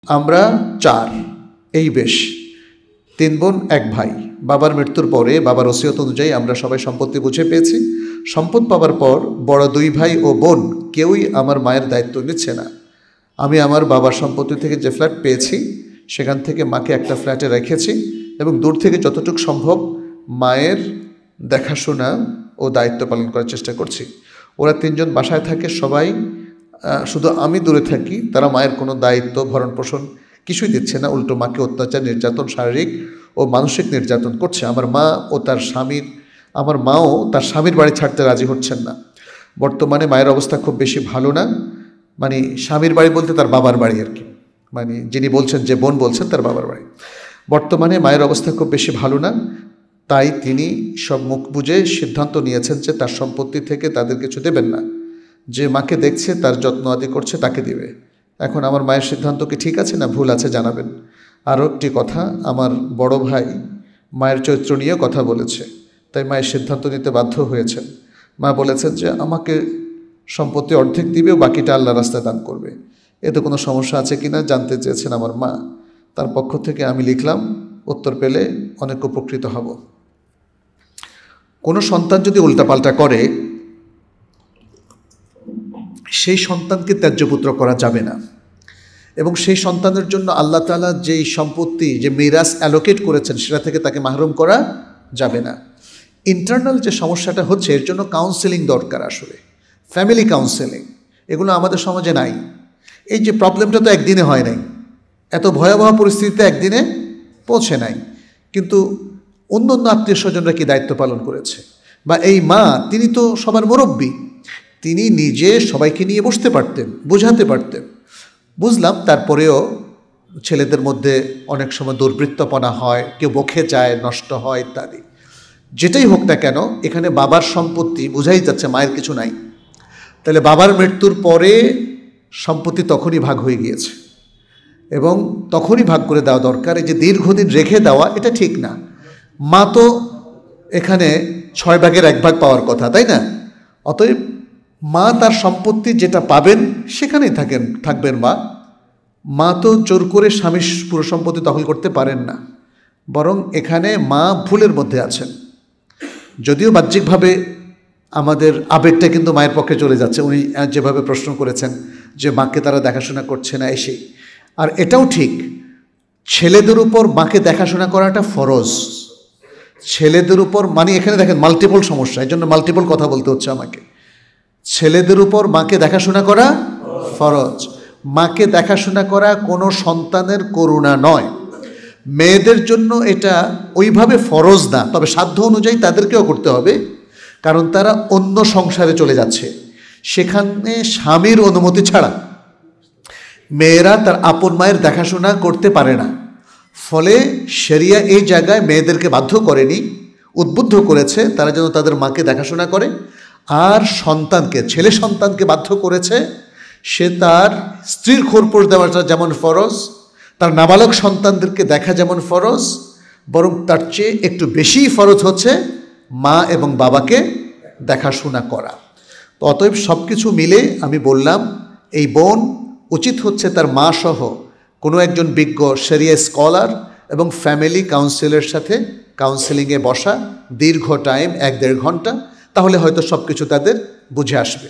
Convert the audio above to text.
আমরা 4, এই বেশ। 3 বোন 1 ভাই। বাবার মৃত্যুর পরে বাবার ওসিয়ত অনুযায়ী আমরা সবাই সম্পত্তি বুঝে পেয়েছি। সম্পদ পাওয়ার পর বড় 2 ভাই ও বোন কেউই আমার মায়ের দায়িত্ব নিচ্ছে না। আমি আমার বাবার সম্পত্তি থেকে যে ফ্ল্যাট পেয়েছি সেখান থেকে মাকে একটা ফ্ল্যাটে রেখেছি এবং দূর থেকে যতটুকু সম্ভব মায়ের দেখাশোনা ও দায়িত্ব পালন করার চেষ্টা করছি। ওরা 3 জন বাসায় থাকে, সবাই শুধু আমি দূরে থাকি। তারা মায়ের কোনো দায়িত্ব ভরণ পোষণ কিছুই দিচ্ছে না, উল্টো মাকে অত্যাচার, নির্যাতন, শারীরিক ও মানসিক নির্যাতন করছে। আমার মাও তার স্বামীর বাড়ি ছাড়তে রাজি হচ্ছেন না। বর্তমানে মায়ের অবস্থা খুব বেশি ভালো না। মানে স্বামীর বাড়ি বলতে তার বাবার বাড়ি আর কি, মানে যিনি বলছেন, যে বোন বলছেন, তার বাবার বাড়ি। বর্তমানে মায়ের অবস্থা খুব বেশি ভালো না, তাই তিনি সব মুখ বুঝে সিদ্ধান্ত নিয়েছেন যে তার সম্পত্তি থেকে তাদের কিছু দেবেন না। যে মাকে দেখছে, তার যত্ন আদি করছে, তাকে দিবে। এখন আমার মায়ের সিদ্ধান্ত কি ঠিক আছে না ভুল আছে জানাবেন। আরও একটি কথা, আমার বড় ভাই মায়ের চরিত্র নিয়ে কথা বলেছে, তাই মায়ের সিদ্ধান্ত নিতে বাধ্য হয়েছেন। মা বলেছেন যে আমাকে সম্পত্তি অর্ধেক দিবে, বাকিটা আল্লাহ রাস্তায় দান করবে। এতে কোনো সমস্যা আছে কিনা জানতে চেয়েছেন আমার মা। তার পক্ষ থেকে আমি লিখলাম, উত্তর পেলে অনেক উপকৃত হব। কোনো সন্তান যদি উল্টাপাল্টা করে, সেই সন্তানকে ত্যায্যপুত্র করা যাবে না এবং সেই সন্তানের জন্য আল্লাহ তাআলা যেই সম্পত্তি, যে মিরাস অ্যালোকেট করেছেন, সেটা থেকে তাকে মাহরুম করা যাবে না। ইন্টারনাল যে সমস্যাটা হচ্ছে, এর জন্য কাউন্সেলিং দরকার, আসলে ফ্যামিলি কাউন্সেলিং। এগুলো আমাদের সমাজে নাই। এই যে প্রবলেমটা তো একদিনে হয় নাই, এত ভয়াবহ পরিস্থিতিতে একদিনে পৌঁছে নাই, কিন্তু অন্য আত্মীয় স্বজনরা কি দায়িত্ব পালন করেছে? বা এই মা, তিনি তো সবার মুরব্বী, তিনি নিজে সবাইকে নিয়ে বসতে পারতেন, বোঝাতে পারতেন। বুঝলাম, তারপরেও ছেলেদের মধ্যে অনেক সময় দুর্বৃত্তপনা হয়, কেউ বকে যায়, নষ্ট হয় ইত্যাদি। যেটাই হোক না কেন, এখানে বাবার সম্পত্তি বোঝাই যাচ্ছে মায়ের কিছু নাই। তাহলে বাবার মৃত্যুর পরে সম্পত্তি তখনই ভাগ হয়ে গিয়েছে এবং তখনই ভাগ করে দেওয়া দরকার। এই যে দীর্ঘদিন রেখে দেওয়া, এটা ঠিক না। মা তো এখানে 6 ভাগের 1 ভাগ পাওয়ার কথা, তাই না? অতএব মা তার সম্পত্তি যেটা পাবেন সেখানেই থাকবেন। মা তো জোর করে স্বামীর পুরো সম্পত্তি দখল করতে পারেন না, বরং এখানে মা ভুলের মধ্যে আছেন। যদিও বাহ্যিকভাবে আমাদের আবেগটা কিন্তু মায়ের পক্ষে চলে যাচ্ছে। উনি যেভাবে প্রশ্ন করেছেন যে মাকে তারা দেখাশোনা করছে না, এসেই। আর এটাও ঠিক, ছেলেদের উপর মাকে দেখাশোনা করাটা ফরজ। ছেলেদের উপর, মানে এখানে দেখেন মাল্টিপল সমস্যা, এই জন্য মাল্টিপল কথা বলতে হচ্ছে আমাকে। ছেলেদের উপর মাকে দেখাশোনা করা ফরজ। মাকে দেখাশোনা করা কোনো সন্তানের করুণা নয়। মেয়েদের জন্য এটা ওইভাবে ফরজ না, তবে সাধ্য অনুযায়ী তাদেরকেও করতে হবে, কারণ তারা অন্য সংসারে চলে যাচ্ছে। সেখানে স্বামীর অনুমতি ছাড়া মেয়েরা তার আপন মায়ের দেখাশোনা করতে পারে না। ফলে শরিয়া এই জায়গায় মেয়েদেরকে বাধ্য করেনি, উদ্বুদ্ধ করেছে তারা যেন তাদের মাকে দেখাশোনা করে। আর সন্তানকে, ছেলে সন্তানকে বাধ্য করেছে সে তার স্ত্রীর খোরপোশ দেওয়াটা যেমন ফরজ, তার নাবালক সন্তানদেরকে দেখা যেমন ফরজ, বরং তার চেয়ে একটু বেশিই ফরজ হচ্ছে মা এবং বাবাকে দেখাশোনা করা। তো অতএব সব কিছু মিলে আমি বললাম, এই বোন উচিত হচ্ছে তার মা সহ কোনো একজন বিজ্ঞ শরিয়া স্কলার এবং ফ্যামিলি কাউন্সিলের সাথে কাউন্সেলিংয়ে বসা, দীর্ঘ টাইম, 1-1.5 ঘন্টা, তাহলে হয়তো সব কিছু তাদের বুঝে আসবে।